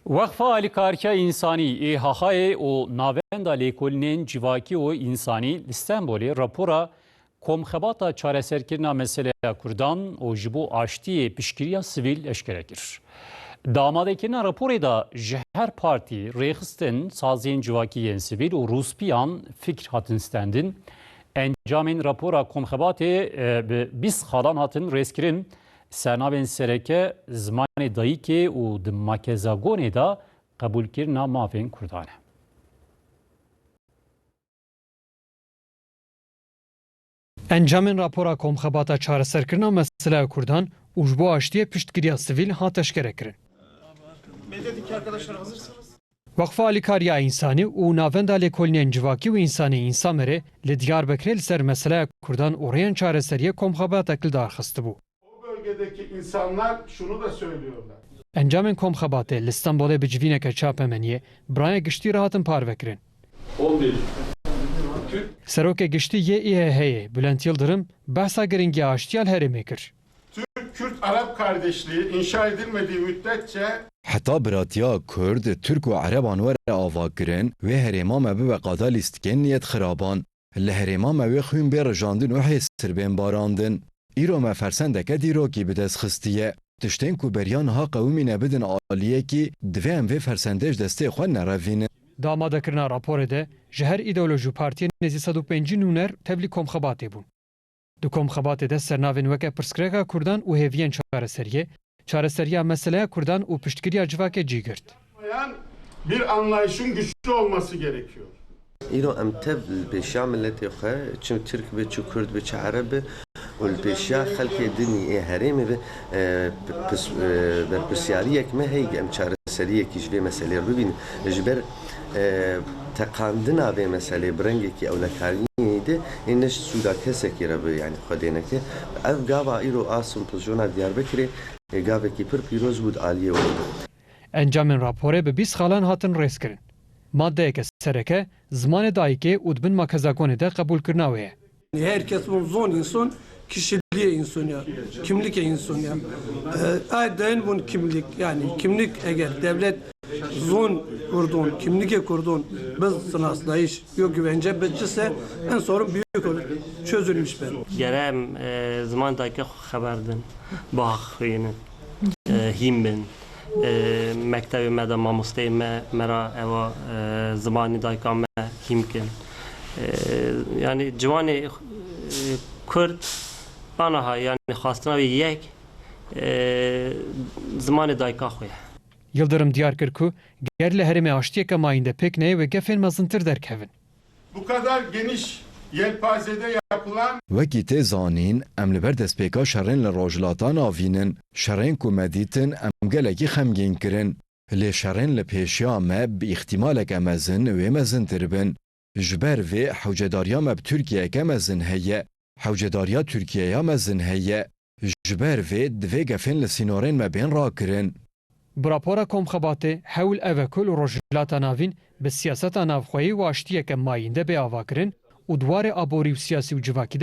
وقفه الیکارکیا انسانی EHH'ye o navenda lêkolînên civakî û insanî li Stenbolê rapora komxebata çareserkirina meseleya Kurdan û ji bo aştiyê piştgiriya sivîl eşkere kir. Damadekirina raporê da ji her partî rêxistin saziyên civakî yên sivîl û rûspiyan fikr hatin stendin. Encamên rapora komxebatê bi 20 xalan hatin rêzkirin. Sernavên sereke zimanê dayîkê û di makezagonê da qebûlkirina mavên Kurdan e. Encamên rapora komxebata çareserkirina meseleya Kurdan û ji bo aştiyê piştgiriya sivîl hat eşkere kirin. Medyadaki arkadaşlar hazırsanız. Vakfa Alîkariya İnsanî û navenda lêkolînên civakî û insanî Însamerê li Diyarbekirê li ser meseleya Kurdan û rêyên çareseriyê komxebatek li darxistibû. Bölgedeki insanlar şunu da söylüyorlar. Encamên komxebatê li Stenbolê bi civîneke çapemeniyê biraya giştî re hatin parvekirin. 11. Serokê giştî yê EHH'ye Bülent Yıldırım behsa giringiya aştiya li Herêmê kir. Türk-Arap kardeşliği inşa edilmediği müddetçe Heta biratiya Kurd, Türk û Ereban were avakirin wê herêma me bibe qada lîstikên niyet xiraban. Li herêma me wê xwîn bê rejandin û hê sirbên barandin. Îro me fersendeke dîrokî bi dest xistiye. Tiştên ku beriya niha qewimî nebidin aliyekî divê em vê fersendê ji destê xwe nerevînin. Damadekirina raporê de ji her îdeolojî û partiyên nêzî 105 nûner tevlî komxebatê bûn. Di komxebatê de sernavên weke pirsgirêka Kurdan û hêviyên çareseriyê, çareseriya meseleya Kurdan û piştgiriya civakê cî girt. bir anlayışın güçlü olması gerekiyor. ایرو ام تب البیشیا ملت خو چه ترک به چه کرد به چه عرب و البیشیا خلق دنی هرمی به برپرسیاری یک مه هی ام چهار سریه کیش به مسئله رو ببین جبر تقاندنا به مسئله برنگی که اولکاری ده اینش سودا کسی که رو یعنی خودینه که اف گاوا ایرو آسم پوزیشن دیاربکری گاوا کی پر پیروز بود عالیه بود. Encamên raporê bi 20 xalan hatin rêzkirin. Maddeyeke sereke zimanê dayîkê û dibin makezagonê de qebûlkirina wê ye. Herkes bu zon insan, kişiliğe insan ya, kimlik insan ya. Aynen bunun kimlik yani kimlik eğer devlet zon kurdun, kimlik kurdun, biz sınaslayış yok güvence becise en sorun büyük olur. Çözülmüş ben. Gerem zaman dayıkı haberdin, bağıyının, himbin. مکتب مدا ماموسته مرا اوا زبانی دایکا ما هیمکن یعنی جوان کرد بانها yani خواستنا یک زمان دایکا خویه. Yıldırım diyar kir ku ger li herêmê aştiyeke mayînde pêk neyê ve gefên mezintir derkevin. Bu kadar geniş yelpazede yapılan Wekî tê zanîn em li ber destpêka şerên li rojhilatan avînin, şerên ku me dîtin em gelekî xemgîn kirin. Lê şerên li pêşiya me bi îxtîmaleke mezin wê mezintir bin. Ji ber vê hewcedariya me bi Tirkiyeke mezin heye. Hewcedariya Tirkiyeya mezin heye. Ji ber vê divê gefên li sînorên me bên rakirin. Bi rapora komxebatê hewl evekul û rojhilata navîn bi siyaseta navxweyî û aştiyeke mayînde bê avakirin û dwarê aborî û siyasî û civakî